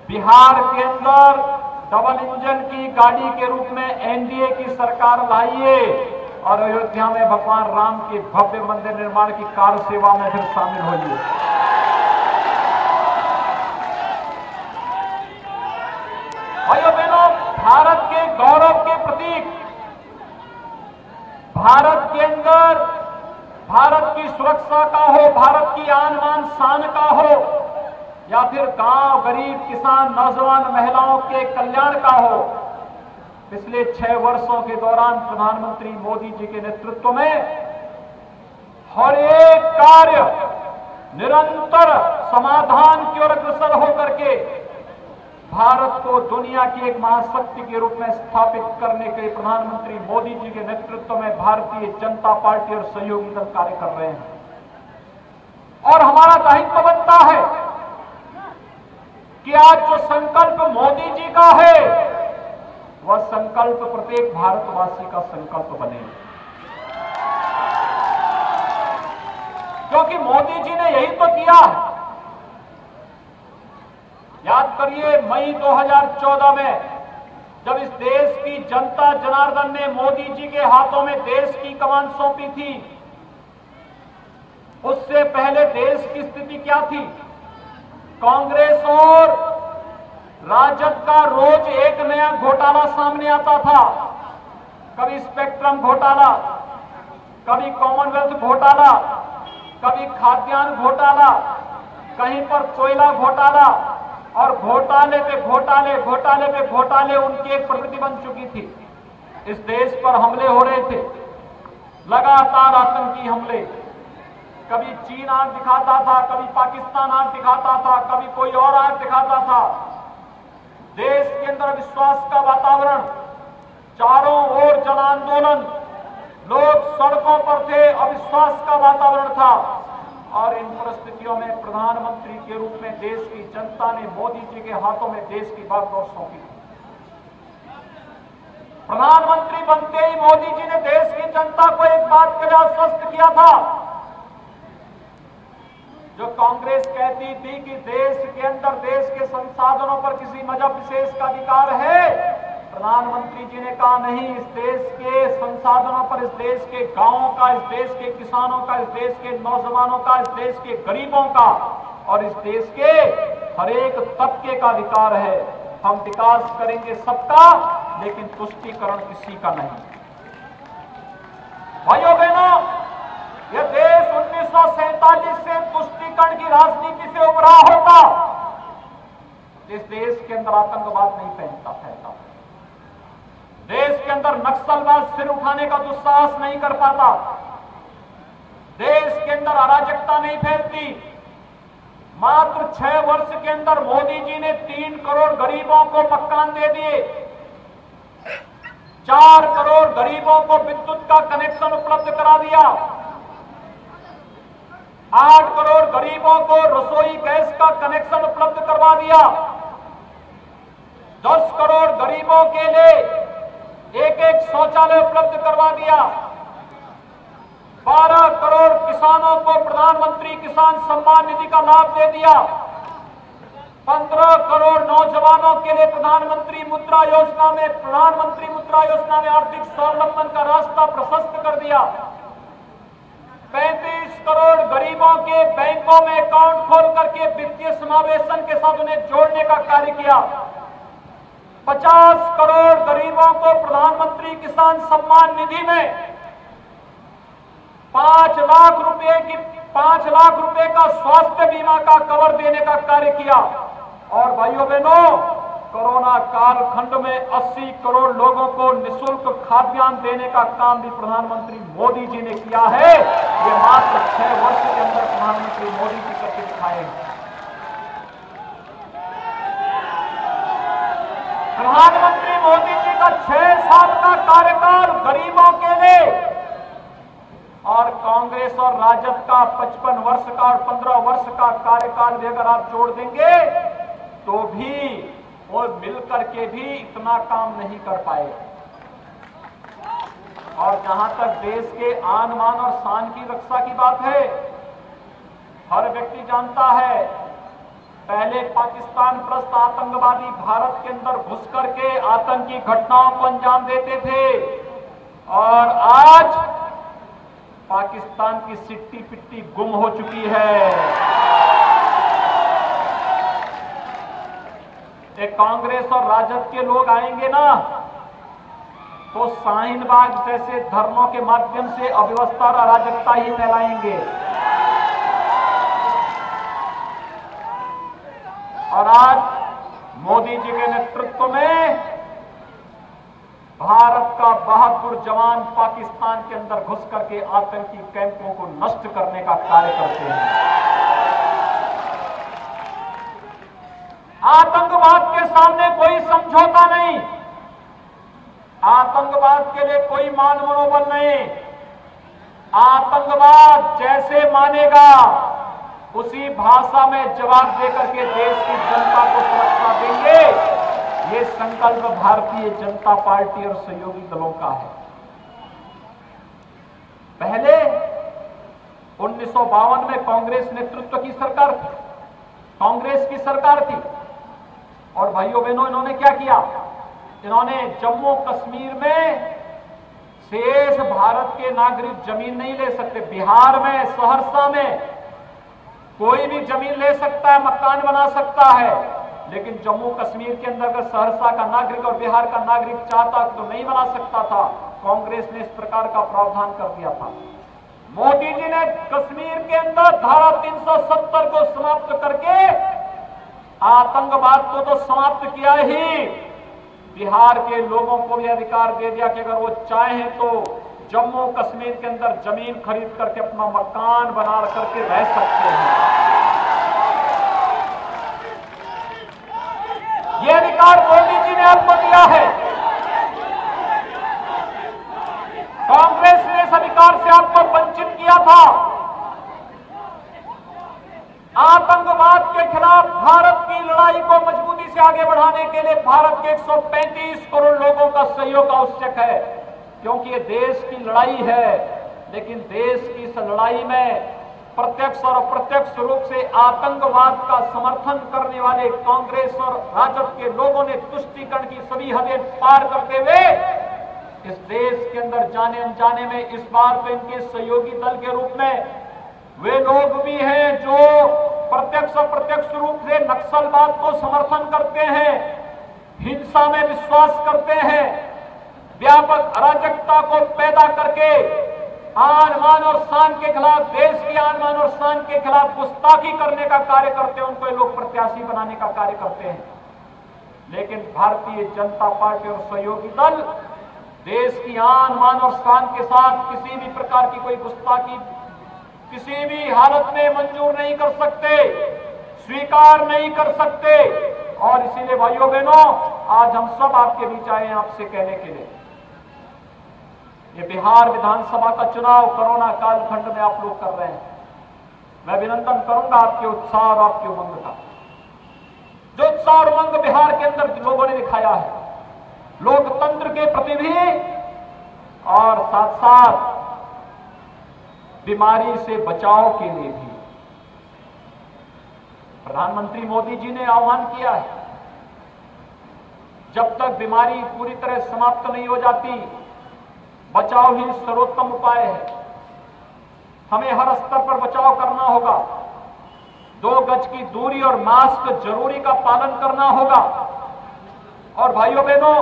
बिहार के अंदर double engine की गाड़ी के रूप में एनडीए की सरकार लाइए और अयोध्या में भगवान राम के भव्य मंदिर निर्माण की कार्य सेवा में फिर शामिल होइए। भाइयों बहनों, भारत के गौरव के प्रतीक, भारत के अंदर भारत की सुरक्षा का हो, भारत की आन बान शान का हो, या फिर गांव गरीब किसान नौजवान महिलाओं के कल्याण का हो, पिछले 6 वर्षों के दौरान प्रधानमंत्री मोदी जी के नेतृत्व में हर एक कार्य निरंतर समाधान की ओर अग्रसर होकर के भारत को दुनिया की एक महाशक्ति के रूप में स्थापित करने के लिए प्रधानमंत्री मोदी जी के नेतृत्व में भारतीय जनता पार्टी और सहयोगी दल कार्य कर रहे हैं। और हमारा दायित्व बनता है कि आज जो संकल्प मोदी जी का है वह संकल्प प्रत्येक भारतवासी का संकल्प बने, क्योंकि मोदी जी ने यही तो किया है। याद करिए, मई 2014 में जब इस देश की जनता जनार्दन ने मोदी जी के हाथों में देश की कमान सौंपी थी, उससे पहले देश की स्थिति क्या थी? कांग्रेस और राजद का रोज एक नया घोटाला सामने आता था। कभी स्पेक्ट्रम घोटाला, कभी कॉमनवेल्थ घोटाला, कभी खाद्यान्न घोटाला, कहीं पर कोयला घोटाला, और घोटाले पे घोटाले, घोटाले पे घोटाले उनकी एक प्रवृत्ति बन चुकी थी। इस देश पर हमले हो रहे थे, लगातार आतंकी हमले। कभी चीन आंख दिखाता था, कभी पाकिस्तान आंख दिखाता था, कभी कोई और आंख दिखाता था। देश के अंदर विश्वास का वातावरण, चारों ओर जन आंदोलन, लोग सड़कों पर थे, अविश्वास का वातावरण था। और इन परिस्थितियों में प्रधानमंत्री के रूप में देश की जनता ने मोदी जी के हाथों में देश की बागडोर सौंपी। प्रधानमंत्री बनते ही मोदी जी ने देश की जनता को एक बात के लिए आश्वस्त किया था, जो कांग्रेस कहती थी कि देश के अंदर देश के संसाधनों पर किसी मजहब विशेष का अधिकार है। प्रधानमंत्री जी ने कहा नहीं, इस देश के संसाधनों पर इस देश के गांवों का, इस देश के किसानों का, इस देश के नौजवानों का, इस देश के गरीबों का और इस देश के हर एक तबके का अधिकार है। हम विकास करेंगे सबका, लेकिन तुष्टीकरण किसी का नहीं। भाइयों बहनों, यह देश 1947 से तुष्टीकरण की राजनीति से उभरा होता, इस देश के अंदर आतंकवाद नहीं फैलता। देश के अंदर नक्सलवाद सिर उठाने का दुस्साहस नहीं कर पाता। देश के अंदर अराजकता नहीं फैलती। मात्र 6 वर्ष के अंदर मोदी जी ने 3 करोड़ गरीबों को मकान दे दिए, 4 करोड़ गरीबों को विद्युत का कनेक्शन उपलब्ध करा दिया, 8 करोड़ गरीबों को रसोई गैस का कनेक्शन उपलब्ध करवा दिया, 10 करोड़ गरीबों के लिए एक शौचालय उपलब्ध करवा दिया, 12 करोड़ किसानों को प्रधानमंत्री किसान सम्मान निधि का लाभ दे दिया, 15 करोड़ नौजवानों के लिए प्रधानमंत्री मुद्रा योजना में आर्थिक स्वावलंबन का रास्ता प्रशस्त कर दिया, 35 करोड़ गरीबों के बैंकों में अकाउंट खोल करके वित्तीय समावेशन के साथ उन्हें जोड़ने का कार्य किया, 50 करोड़ गरीबों को प्रधानमंत्री किसान सम्मान निधि में 5 लाख रुपए का स्वास्थ्य बीमा का कवर देने का कार्य किया। और भाइयों बहनों, कोरोना कालखंड में 80 करोड़ लोगों को निःशुल्क खाद्यान्न देने का काम भी प्रधानमंत्री मोदी जी ने किया है। ये मात्र 6 वर्ष के अंदर प्रधानमंत्री मोदी जी करके दिखाए हैं। प्रधानमंत्री मोदी जी का 6 साल का कार्यकाल गरीबों के लिए और कांग्रेस और राजद का 55 वर्ष का और 15 वर्ष का कार्यकाल भी अगर आप जोड़ देंगे तो भी वो मिलकर के भी इतना काम नहीं कर पाए। और जहां तक देश के आन बान और शान की रक्षा की बात है, हर व्यक्ति जानता है पहले पाकिस्तान प्रस्त आतंकवादी भारत के अंदर घुस करके आतंकी घटनाओं को अंजाम देते थे और आज पाकिस्तान की सिट्टी पिट्टी गुम हो चुकी है। एक कांग्रेस और राजद के लोग आएंगे ना तो शाहीन बाग जैसे धरनों के माध्यम से अव्यवस्था और अराजकता ही फैलाएंगे और आज मोदी जी के नेतृत्व में भारत का बहादुर जवान पाकिस्तान के अंदर घुस करके आतंकी कैंपों को नष्ट करने का कार्य करते हैं। आतंकवाद के सामने कोई समझौता नहीं, आतंकवाद के लिए कोई मान मनोबल नहीं। आतंकवाद जैसे मानेगा उसी भाषा में जवाब देकर के देश की जनता को सुरक्षा देंगे। ये संकल्प भारतीय जनता पार्टी और सहयोगी दलों का है। पहले 1952 में कांग्रेस नेतृत्व की सरकार थी, कांग्रेस की सरकार थी और भाइयों बहनों इन्होंने क्या किया, इन्होंने जम्मू कश्मीर में शेष भारत के नागरिक जमीन नहीं ले सकते। बिहार में सहरसा में कोई भी जमीन ले सकता है, मकान बना सकता है, लेकिन जम्मू कश्मीर के अंदर अगर सहरसा का नागरिक और बिहार का नागरिक चाहता तो नहीं बना सकता था। कांग्रेस ने इस प्रकार का प्रावधान कर दिया था। मोदी जी ने कश्मीर के अंदर धारा 370 को समाप्त करके आतंकवाद को तो समाप्त किया ही, बिहार के लोगों को भी अधिकार दे दिया कि अगर वो चाहें तो जम्मू कश्मीर के अंदर जमीन खरीद करके अपना मकान बना करके रह सकते हैं। ये अधिकार मोदी जी ने आपको दिया है। कांग्रेस ने इस अधिकार से आपको वंचित किया था। आतंकवाद के खिलाफ भारत की लड़ाई को मजबूती से आगे बढ़ाने के लिए भारत के 135 करोड़ लोगों का सहयोग आवश्यक है, क्योंकि ये देश की लड़ाई है। लेकिन देश की इस लड़ाई में प्रत्यक्ष और अप्रत्यक्ष रूप से आतंकवाद का समर्थन करने वाले कांग्रेस और राजद के लोगों ने तुष्टीकरण की सभी हदें पार करते हुए इस देश के अंदर जाने अनजाने में इस बार तो इनके सहयोगी दल के रूप में वे लोग भी हैं जो प्रत्यक्ष अप्रत्यक्ष रूप से नक्सलवाद को समर्थन करते हैं, हिंसा में विश्वास करते हैं, व्यापक अराजकता को पैदा करके आन मान और शान के खिलाफ, देश की आन मान और शान के खिलाफ गुस्ताखी करने का कार्य करते हैं, उनको लोग प्रत्याशी बनाने का कार्य करते हैं। लेकिन भारतीय जनता पार्टी और सहयोगी दल देश की आन मान और शान के साथ किसी भी प्रकार की कोई गुस्ताखी किसी भी हालत में मंजूर नहीं कर सकते, स्वीकार नहीं कर सकते। और इसीलिए भाइयों बहनों, आज हम सब आपके बीच आए हैं आपसे कहने के लिए, ये बिहार विधानसभा का चुनाव कोरोना कालखंड में आप लोग कर रहे हैं। मैं अभिनंदन करूंगा आपके उत्साह और आपके उमंग का। जो उत्साह और उमंग बिहार के अंदर लोगों ने दिखाया है, लोकतंत्र के प्रति भी और साथ साथ बीमारी से बचाव के लिए भी। प्रधानमंत्री मोदी जी ने आह्वान किया है, जब तक बीमारी पूरी तरह समाप्त नहीं हो जाती, बचाव ही सर्वोत्तम उपाय है। हमें हर स्तर पर बचाव करना होगा। 2 गज की दूरी और मास्क जरूरी का पालन करना होगा। और भाइयों बहनों,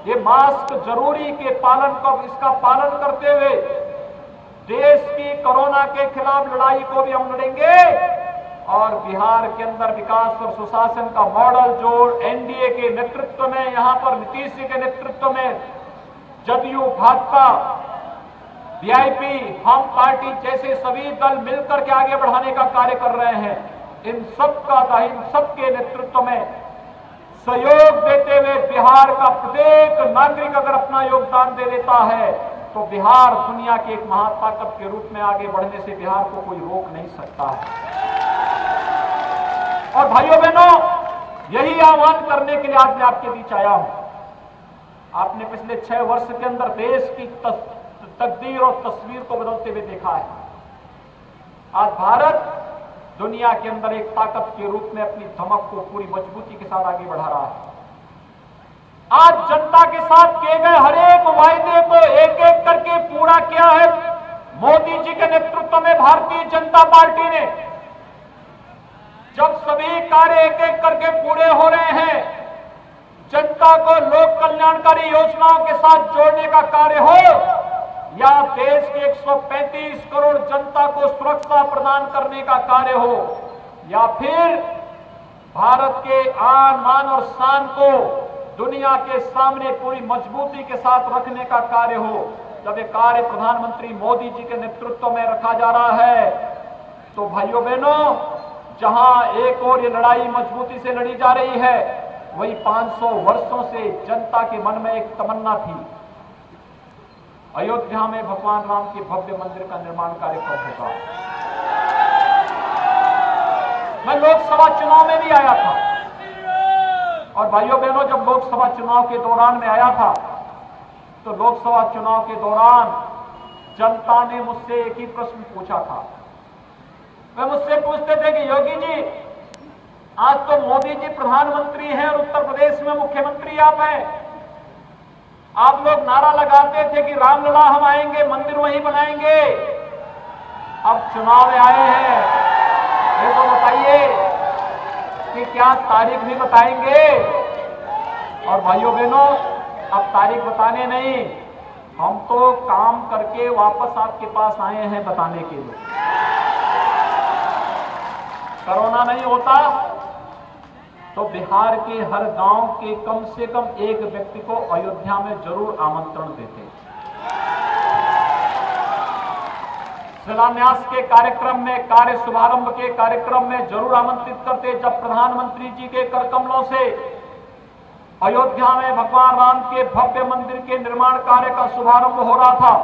ये मास्क जरूरी के पालन को, इसका पालन करते हुए देश की कोरोना के खिलाफ लड़ाई को भी हम लड़ेंगे। और बिहार के अंदर विकास और सुशासन का मॉडल जो एनडीए के नेतृत्व में, यहां पर नीतीश जी के नेतृत्व में जदयू, भाजपा, वीआईपी, हम पार्टी जैसे सभी दल मिलकर के आगे बढ़ाने का कार्य कर रहे हैं। इन सबके नेतृत्व में सहयोग देते हुए बिहार का प्रत्येक नागरिक अगर अपना योगदान दे देता है तो बिहार दुनिया की एक महाताकत के रूप में आगे बढ़ने से बिहार को कोई रोक नहीं सकता है। और भाइयों बहनों, यही आह्वान करने के लिए आज मैं आपके बीच आया हूं। आपने पिछले 6 वर्ष के अंदर देश की तकदीर और तस्वीर को बदलते हुए देखा है। आज भारत दुनिया के अंदर एक ताकत के रूप में अपनी धमक को पूरी मजबूती के साथ आगे बढ़ा रहा है। आज जनता के साथ किए गए हर एक वायदे को एक एक करके पूरा किया है मोदी जी के नेतृत्व में भारतीय जनता पार्टी ने। जब सभी कार्य एक एक करके पूरे हो रहे हैं, जनता को लोक कल्याणकारी योजनाओं के साथ जोड़ने का कार्य हो या देश के 135 करोड़ जनता को सुरक्षा प्रदान करने का कार्य हो या फिर भारत के आन मान और शान को दुनिया के सामने पूरी मजबूती के साथ रखने का कार्य हो, जब ये कार्य प्रधानमंत्री मोदी जी के नेतृत्व में रखा जा रहा है, तो भाइयों बहनों, जहां एक और ये लड़ाई मजबूती से लड़ी जा रही है, वही 500 वर्षों से जनता के मन में एक तमन्ना थी, अयोध्या में भगवान राम के भव्य मंदिर का निर्माण कार्य कब होगा। मैं लोकसभा चुनाव में भी आया था और भाइयों बहनों, जब लोकसभा चुनाव के दौरान में आया था तो लोकसभा चुनाव के दौरान जनता ने मुझसे एक ही प्रश्न पूछा था। वे मुझसे पूछते थे कि योगी जी, आज तो मोदी जी प्रधानमंत्री हैं और उत्तर प्रदेश में मुख्यमंत्री आप हैं। आप लोग नारा लगाते थे कि रामलला हम आएंगे, मंदिर वहीं बनाएंगे। अब चुनाव में आए हैं, ये तो बताइए कि क्या तारीख भी बताएंगे। और भाइयों बहनों, अब तारीख बताने नहीं, हम तो काम करके वापस आपके पास आए हैं बताने के लिए। कोरोना नहीं होता तो बिहार के हर गांव के कम से कम एक व्यक्ति को अयोध्या में जरूर आमंत्रण देते। शिलान्यास के कार्यक्रम में, कार्य शुभारंभ के कार्यक्रम में जरूर आमंत्रित करते। जब प्रधानमंत्री जी के कर कमलों से अयोध्या में भगवान राम के भव्य मंदिर के निर्माण कार्य का शुभारंभ हो रहा था,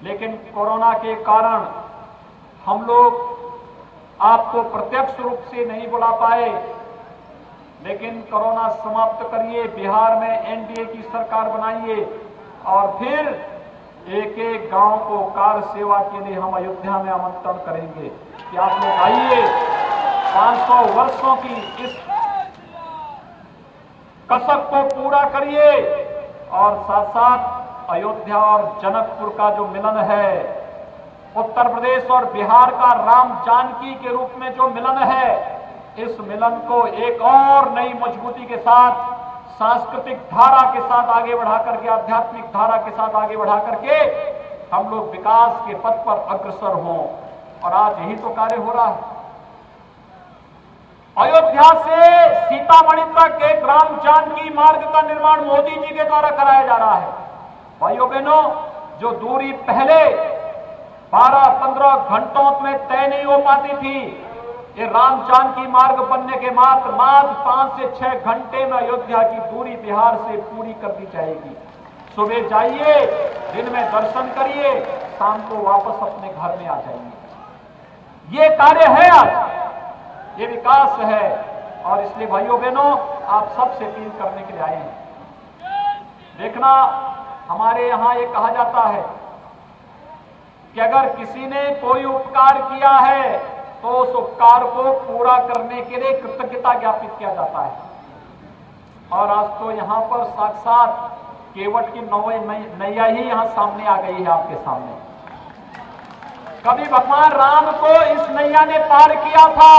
लेकिन कोरोना के कारण हम लोग आपको प्रत्यक्ष रूप से नहीं बुला पाए। लेकिन कोरोना समाप्त करिए, बिहार में एनडीए की सरकार बनाइए और फिर एक एक गांव को कार्य सेवा के लिए हम अयोध्या में आमंत्रण करेंगे कि आप लोग आइए, 500 वर्षों की इस कसक को पूरा करिए और साथ साथ अयोध्या और जनकपुर का जो मिलन है, उत्तर प्रदेश और बिहार का राम जानकी के रूप में जो मिलन है, इस मिलन को एक और नई मजबूती के साथ, सांस्कृतिक धारा के साथ आगे बढ़ा करके, आध्यात्मिक धारा के साथ आगे बढ़ा करके हम लोग विकास के पथ पर अग्रसर हों। और आज यही तो कार्य हो रहा है। अयोध्या से सीतामढ़ी तक एक राम जानकी मार्ग का निर्माण मोदी जी के द्वारा कराया जा रहा है। भाइयों बहनों, जो दूरी पहले 12-15 घंटों में तय नहीं हो पाती थी, ये राम जानकी मार्ग बनने के बाद मात्र 5 से 6 घंटे में अयोध्या की दूरी बिहार से पूरी कर दी जाएगी। सुबह जाइए, दिन में दर्शन करिए, शाम को वापस अपने घर में आ जाइए। ये कार्य है, आज ये विकास है। और इसलिए भाइयों बहनों, आप सबसे अपील करने के लिए आए हैं। देखना, हमारे यहां ये कहा जाता है कि अगर किसी ने कोई उपकार किया है तो उस उपकार को पूरा करने के लिए कृतज्ञता ज्ञापित किया जाता है। और आज तो यहां पर साक्षात केवट की नैया ही यहां सामने आ गई है आपके सामने। कभी भगवान राम को इस नैया ने पार किया था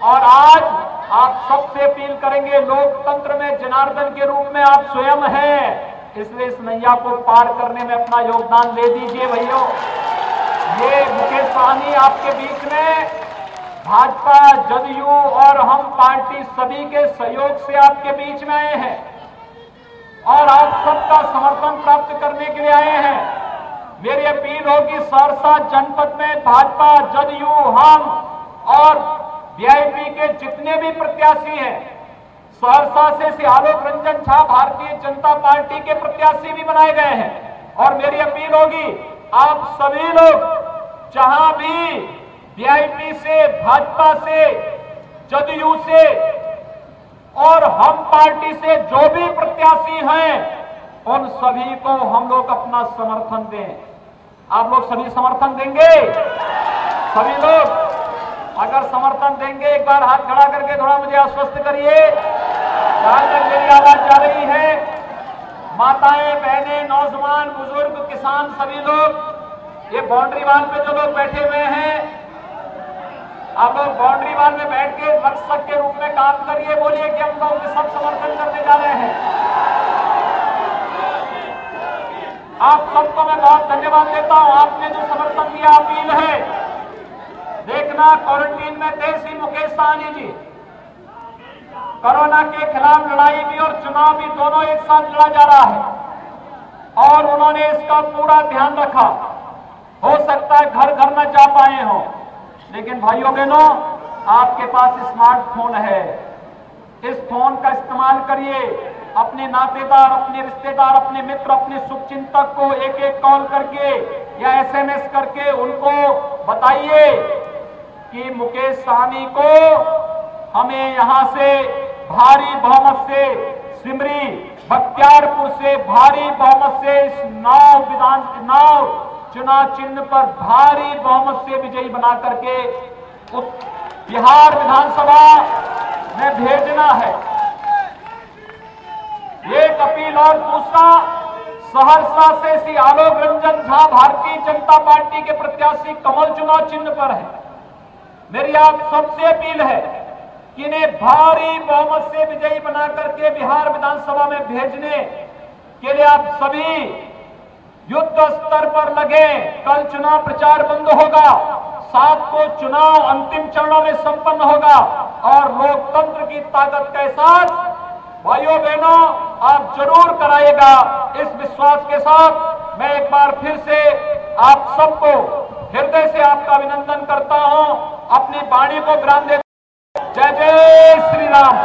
और आज आप सबसे अपील करेंगे, लोकतंत्र में जनार्दन के रूप में आप स्वयं हैं, इसलिए इस नैया को पार करने में अपना योगदान दे दीजिए। भैया, ये मुकेश सहनी आपके बीच में भाजपा, जदयू और हम पार्टी सभी के सहयोग से आपके बीच में आए हैं और आप सबका समर्थन प्राप्त करने के लिए आए हैं। मेरी अपील होगी, सहरसा जनपद में भाजपा, जदयू, हम और वीआईपी के जितने भी प्रत्याशी हैं, सहरसा से श्री आलोक रंजन झा भारतीय जनता पार्टी के प्रत्याशी भी बनाए गए हैं। और मेरी अपील होगी, आप सभी लोग जहां भी वीआईपी से, भाजपा से, जदयू से और हम पार्टी से जो भी प्रत्याशी हैं, उन सभी को हम लोग अपना समर्थन दें। आप लोग सभी समर्थन देंगे? सभी लोग अगर समर्थन देंगे एक बार हाथ खड़ा करके थोड़ा मुझे आश्वस्त करिए। जहां तक मेरी आवाज जा रही है, माताएं, बहनें, नौजवान, बुजुर्ग, किसान, सभी लोग, ये बाउंड्री वाल पे जो लोग बैठे हुए हैं, आप लोग बाउंड्री वाल में बैठ के रक्षक के रूप में काम करिए। बोलिए कि हम लोग सब समर्थन करने जा रहे हैं। आप सबको मैं बहुत धन्यवाद देता हूं। आपने जो समर्थन दिया, अपील है, देखना क्वारंटीन में थे श्री मुकेश सहनी जी। कोरोना के खिलाफ लड़ाई भी और चुनाव भी दोनों एक साथ लड़ा जा रहा है और उन्होंने इसका पूरा ध्यान रखा। हो सकता है घर घर न जा पाए हो, लेकिन भाइयों बहनों, आपके पास स्मार्टफोन है, इस फोन का इस्तेमाल करिए। अपने नातेदार, अपने रिश्तेदार, अपने मित्र, अपने शुभचिंतक को एक एक कॉल करके या SMS करके उनको बताइए कि मुकेश सहनी को हमें यहां से भारी बहुमत से, सिमरी बख्तियारपुर से भारी बहुमत से इस नाव चुनाव चिन्ह पर भारी बहुमत से विजयी बना करके बिहार विधानसभा में भेजना है। एक अपील और दूसरा, सहरसा से श्री आलोक रंजन झा भारतीय जनता पार्टी के प्रत्याशी कमल चुनाव चिन्ह पर है। मेरी आप सबसे अपील है कि इन्हें भारी बहुमत से विजयी बना करके बिहार विधानसभा में भेजने के लिए आप सभी युद्ध स्तर पर लगे। कल चुनाव प्रचार बंद होगा, 7 को चुनाव अंतिम चरणों में संपन्न होगा और लोकतंत्र की ताकत के साथ भाइयों बहनों आप जरूर कराइएगा। इस विश्वास के साथ मैं एक बार फिर से आप सबको हृदय से आपका अभिनंदन करता हूं। अपनी वाणी को विराम देता हूं। जय जय श्री राम।